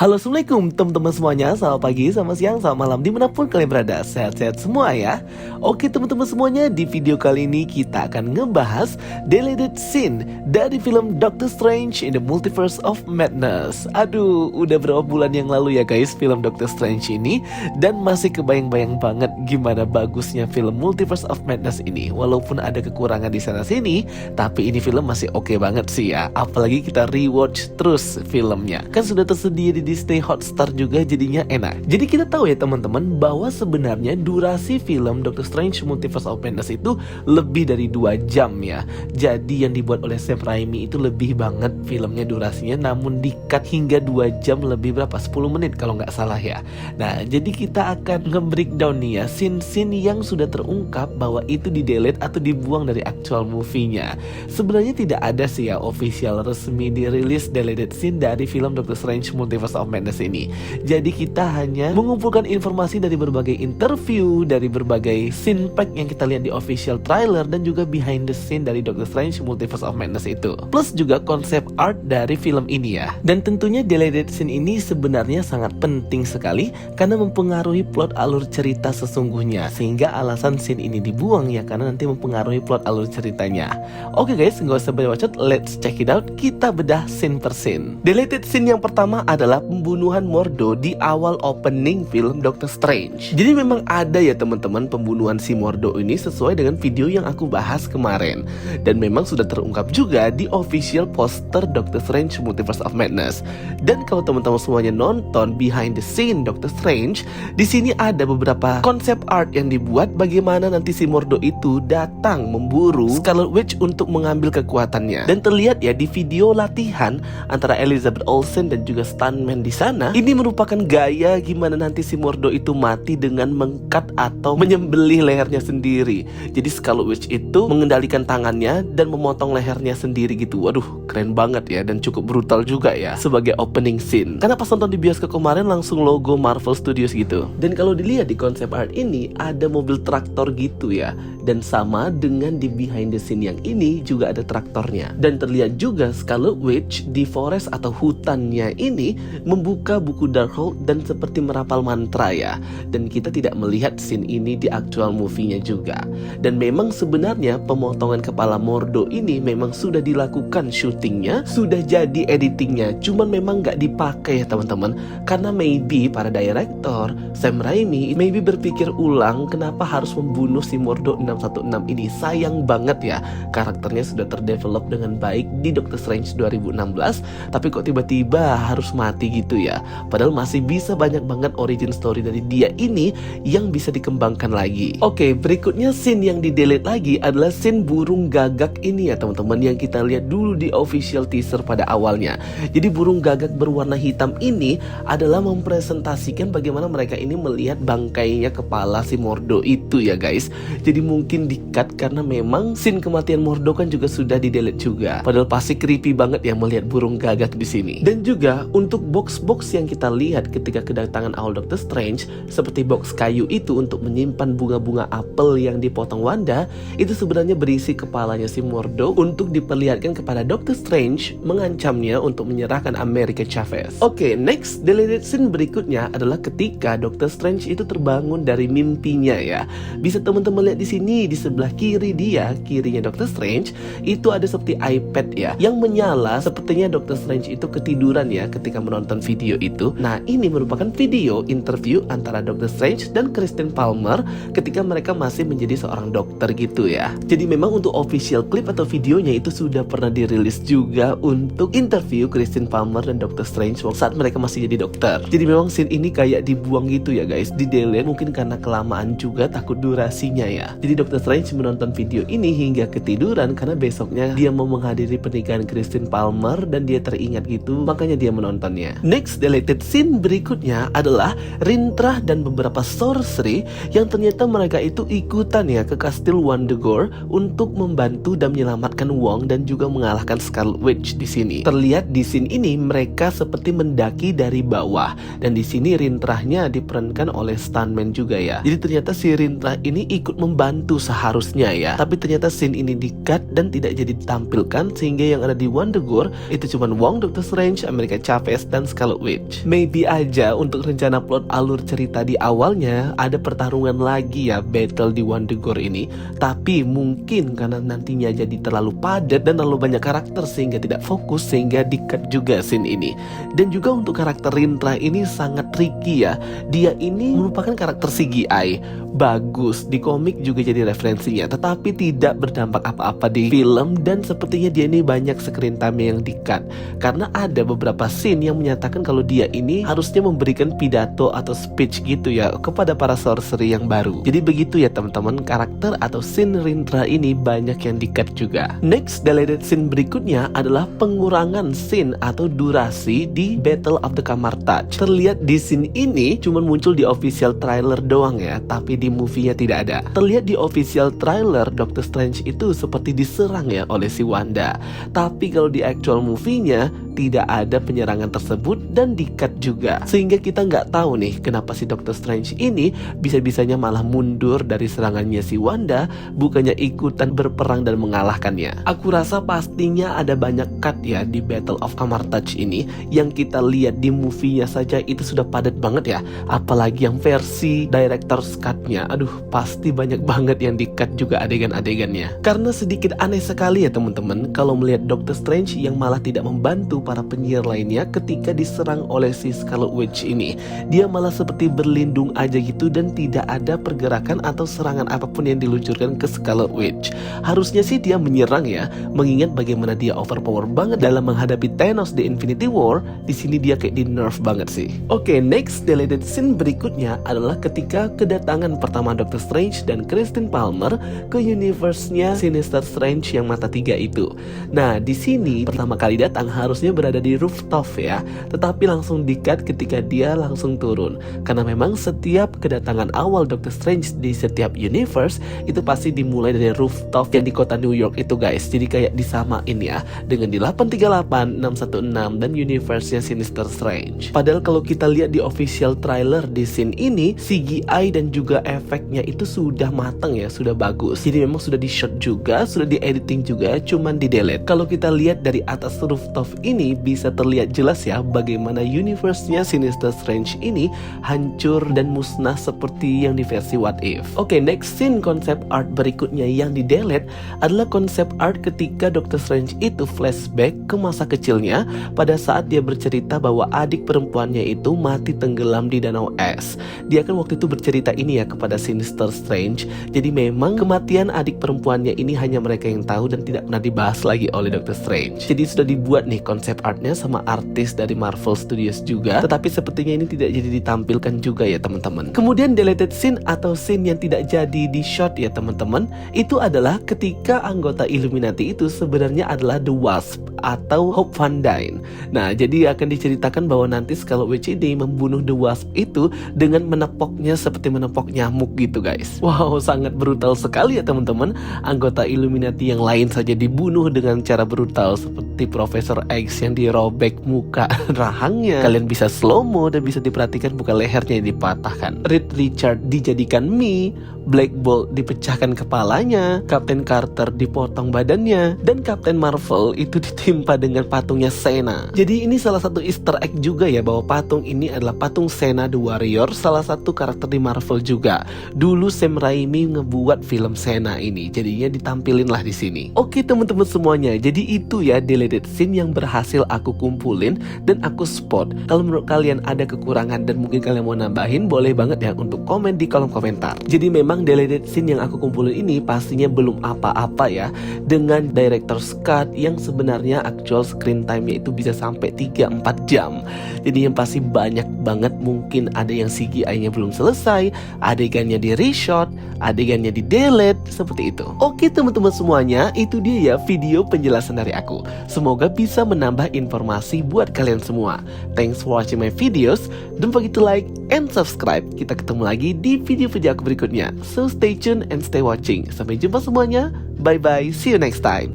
Halo, assalamualaikum teman-teman semuanya. Selamat pagi, selamat siang, selamat malam, dimanapun kalian berada. Sehat-sehat semua ya. Oke teman-teman semuanya, di video kali ini kita akan ngebahas deleted scene dari film Doctor Strange in the Multiverse of Madness. Aduh, udah berapa bulan yang lalu ya guys film Doctor Strange ini, dan masih kebayang-bayang banget gimana bagusnya film Multiverse of Madness ini. Walaupun ada kekurangan di sana-sini, tapi ini film masih oke banget sih ya. Apalagi kita rewatch terus filmnya. Kan sudah tersedia di Disney Hotstar juga, jadinya enak. Jadi kita tahu ya teman-teman bahwa sebenarnya durasi film Doctor Strange Multiverse of Madness itu lebih dari 2 jam ya. Jadi yang dibuat oleh Sam Raimi itu lebih banget filmnya durasinya, namun di-cut hingga 2 jam lebih berapa? 10 menit kalau nggak salah ya. Nah, jadi kita akan nge-breakdown nih ya scene-scene yang sudah terungkap bahwa itu di-delete atau dibuang dari actual movie-nya. Sebenarnya tidak ada sih ya official resmi dirilis deleted scene dari film Doctor Strange Multiverse of Madness ini. Jadi kita hanya mengumpulkan informasi dari berbagai interview, dari berbagai scene pack yang kita lihat di official trailer, dan juga behind the scene dari Doctor Strange Multiverse of Madness itu. Plus juga konsep art dari film ini ya. Dan tentunya deleted scene ini sebenarnya sangat penting sekali karena mempengaruhi plot alur cerita sesungguhnya. Sehingga alasan scene ini dibuang ya, karena nanti mempengaruhi plot alur ceritanya. Oke guys, nggak usah banyak bacot, let's check it out. Kita bedah scene per scene. Deleted scene yang pertama adalah pembunuhan Mordo di awal opening film Doctor Strange. Jadi memang ada ya teman-teman pembunuhan si Mordo ini sesuai dengan video yang aku bahas kemarin, dan memang sudah terungkap juga di official poster Doctor Strange Multiverse of Madness. Dan kalau teman-teman semuanya nonton behind the scene Doctor Strange, di sini ada beberapa konsep art yang dibuat bagaimana nanti si Mordo itu datang memburu Scarlet Witch untuk mengambil kekuatannya. Dan terlihat ya di video latihan antara Elizabeth Olsen dan juga stuntman di sana, ini merupakan gaya gimana nanti si Mordo itu mati dengan mengkat atau menyembelih lehernya sendiri. Jadi Scarlet Witch itu mengendalikan tangannya dan memotong lehernya sendiri gitu. Waduh, keren banget ya, dan cukup brutal juga ya sebagai opening scene. Karena pas nonton di bioskop kemarin langsung logo Marvel Studios gitu. Dan kalau dilihat di konsep art ini ada mobil traktor gitu ya. Dan sama dengan di behind the scene yang ini juga ada traktornya. Dan terlihat juga Scarlet Witch di forest atau hutannya ini membuka buku Darkhold dan seperti merapal mantra ya. Dan kita tidak melihat scene ini di actual movie-nya juga. Dan memang sebenarnya pemotongan kepala Mordo ini memang sudah dilakukan syutingnya, sudah jadi editingnya, cuman memang nggak dipakai ya teman-teman. Karena maybe para director Sam Raimi maybe berpikir ulang kenapa harus membunuh si Mordo 616 ini. Sayang banget ya, karakternya sudah terdevelop dengan baik di Doctor Strange 2016, tapi kok tiba-tiba harus mati gitu ya. Padahal masih bisa banyak banget origin story dari dia ini yang bisa dikembangkan lagi. Oke, berikutnya scene yang di-delete lagi adalah scene burung gagak ini ya teman-teman, yang kita lihat dulu di official teaser pada awalnya. Jadi burung gagak berwarna hitam ini adalah mempresentasikan bagaimana mereka ini melihat bangkainya kepala si Mordo itu ya guys. Jadi mungkin di-cut karena memang scene kematian Mordo kan juga sudah di-delete juga. Padahal pasti creepy banget ya melihat burung gagak di sini. Dan juga untuk box-box yang kita lihat ketika kedatangan awal Doctor Strange, seperti box kayu itu untuk menyimpan bunga-bunga apel yang dipotong Wanda, itu sebenarnya berisi kepalanya si Mordo untuk diperlihatkan kepada Doctor Strange mengancamnya untuk menyerahkan America Chavez. Oke, next deleted scene berikutnya adalah ketika Doctor Strange itu terbangun dari mimpinya ya. Bisa teman-teman lihat di sini di sebelah kiri dia, kirinya Doctor Strange itu ada seperti iPad ya yang menyala. Sepertinya Doctor Strange itu ketiduran ya ketika menonton video itu. Nah, ini merupakan video interview antara Doctor Strange dan Kristen Palmer ketika mereka masih menjadi seorang dokter gitu ya. Jadi memang untuk official clip atau videonya itu sudah pernah dirilis juga untuk interview Kristen Palmer dan Doctor Strange saat mereka masih jadi dokter. Jadi memang scene ini kayak dibuang gitu ya guys, di-delete mungkin karena kelamaan juga, takut durasinya ya. Jadi Doctor Strange menonton video ini hingga ketiduran karena besoknya dia mau menghadiri pernikahan Kristen Palmer dan dia teringat gitu, makanya dia menontonnya. Next deleted scene berikutnya adalah Rintrah dan beberapa sorcery yang ternyata mereka itu ikutan ya ke kastil Wundagore untuk membantu dan menyelamatkan Wong dan juga mengalahkan Scarlet Witch di sini. Terlihat di scene ini mereka seperti mendaki dari bawah, dan di sini Rintrahnya diperankan oleh stuntman juga ya. Jadi ternyata si Rintrah ini ikut membantu seharusnya ya. Tapi ternyata scene ini di-cut dan tidak jadi ditampilkan, sehingga yang ada di Wundagore itu cuma Wong, Doctor Strange, America Chavez, dan dengan Scarlet Witch. Maybe aja untuk rencana plot alur cerita di awalnya ada pertarungan lagi ya, battle di Wundagore ini. Tapi mungkin karena nantinya jadi terlalu padat dan terlalu banyak karakter sehingga tidak fokus, sehingga di-cut juga scene ini. Dan juga untuk karakter Rintrah ini sangat tricky ya. Dia ini merupakan karakter CGI, bagus di komik juga jadi referensinya, tetapi tidak berdampak apa-apa di film. Dan sepertinya dia ini banyak screen time yang di-cut karena ada beberapa scene yang menyatakan kalau dia ini harusnya memberikan pidato atau speech gitu ya kepada para sorcerer yang baru. Jadi begitu ya teman-teman, karakter atau scene Rintrah ini banyak yang di-cut juga. Next deleted scene berikutnya adalah pengurangan scene atau durasi di Battle of the Camartage. Terlihat di scene ini cuma muncul di official trailer doang ya, tapi di movie-nya tidak ada. Terlihat di official trailer Doctor Strange itu seperti diserang ya oleh si Wanda. Tapi kalau di actual movie-nya tidak ada penyerangan tersebut dan di-cut juga. Sehingga kita nggak tahu nih kenapa si Doctor Strange ini bisa-bisanya malah mundur dari serangannya si Wanda, bukannya ikutan berperang dan mengalahkannya. Aku rasa pastinya ada banyak cut ya di Battle of Camartage ini. Yang kita lihat di movie-nya saja itu sudah padat banget ya. Apalagi yang versi director's cut-nya. Aduh, pasti banyak banget yang di-cut juga adegan-adegannya. Karena sedikit aneh sekali ya teman-teman kalau melihat Doctor Strange yang malah tidak membantu para penyihir lainnya ketika diserang oleh si Scarlet Witch ini. Dia malah seperti berlindung aja gitu dan tidak ada pergerakan atau serangan apapun yang diluncurkan ke Scarlet Witch. Harusnya sih dia menyerang ya, mengingat bagaimana dia overpower banget dalam menghadapi Thanos di Infinity War. Di sini dia kayak di nerf banget sih. Oke, next deleted scene berikutnya adalah ketika kedatangan pertama Doctor Strange dan Christine Palmer ke universe-nya Sinister Strange yang mata tiga itu. Nah, di sini pertama kali datang harusnya berada di rooftop ya, tetapi langsung di-cut ketika dia langsung turun. Karena memang setiap kedatangan awal Doctor Strange di setiap universe itu pasti dimulai dari rooftop yang di kota New York itu guys. Jadi kayak disamain ya dengan di 838, 616 dan universe-nya Sinister Strange. Padahal kalau kita lihat di official trailer di scene ini, CGI dan juga efeknya itu sudah matang ya, sudah bagus. Jadi memang sudah di-shot juga, sudah di-editing juga, cuman di-delete. Kalau kita lihat dari atas rooftop ini bisa terlihat jelas ya bagaimana universe-nya Sinister Strange ini hancur dan musnah seperti yang di versi What If. Oke, next scene konsep art berikutnya yang di-delete adalah konsep art ketika Doctor Strange itu flashback ke masa kecilnya pada saat dia bercerita bahwa adik perempuannya itu mati tenggelam di danau es. Dia kan waktu itu bercerita ini ya kepada Sinister Strange. Jadi memang kematian adik perempuannya ini hanya mereka yang tahu dan tidak pernah dibahas lagi oleh Doctor Strange. Jadi sudah dibuat nih konsep artnya sama artis dari Marvel Studios juga, tetapi sepertinya ini tidak jadi ditampilkan juga ya teman-teman. Kemudian deleted scene atau scene yang tidak jadi di shot ya teman-teman, itu adalah ketika anggota Illuminati itu sebenarnya adalah The Wasp atau Hope Van Dyne. Nah, jadi akan diceritakan bahwa nanti Scarlet Witch ini membunuh The Wasp itu dengan menepoknya seperti menepok nyamuk gitu guys. Wow, sangat brutal sekali ya teman-teman. Anggota Illuminati yang lain saja dibunuh dengan cara brutal seperti Profesor X yang dirobek muka rahangnya. Kalian bisa slow-mo dan bisa diperhatikan bukan lehernya yang dipatahkan. Reed Richard dijadikan mie, Black Bolt dipecahkan kepalanya, Captain Carter dipotong badannya, dan Captain Marvel itu ditimpa dengan patungnya Xena. Jadi ini salah satu easter egg juga ya bahwa patung ini adalah patung Xena the Warrior, salah satu karakter di Marvel juga. Dulu Sam Raimi ngebuat film Xena ini, jadinya ditampilin lah di sini. Oke teman-teman semuanya, jadi itu ya deleted scene yang berhasil aku kumpulin dan aku spot. Kalau menurut kalian ada kekurangan dan mungkin kalian mau nambahin, boleh banget ya untuk komen di kolom komentar. Jadi memang deleted scene yang aku kumpulin ini pastinya belum apa-apa ya dengan director's cut yang sebenarnya actual screen time-nya itu bisa sampai 3-4 jam. Jadi yang pasti banyak banget, mungkin ada yang CGI-nya belum selesai, adegannya di reshot, adegannya di delete, seperti itu. Oke teman-teman semuanya, itu dia ya video penjelasan dari aku. Semoga bisa menambah informasi buat kalian semua. Thanks for watching my videos. Don't forget to like and subscribe. Kita ketemu lagi di video-video aku berikutnya. So stay tuned and stay watching. Sampai jumpa semuanya. Bye bye. See you next time.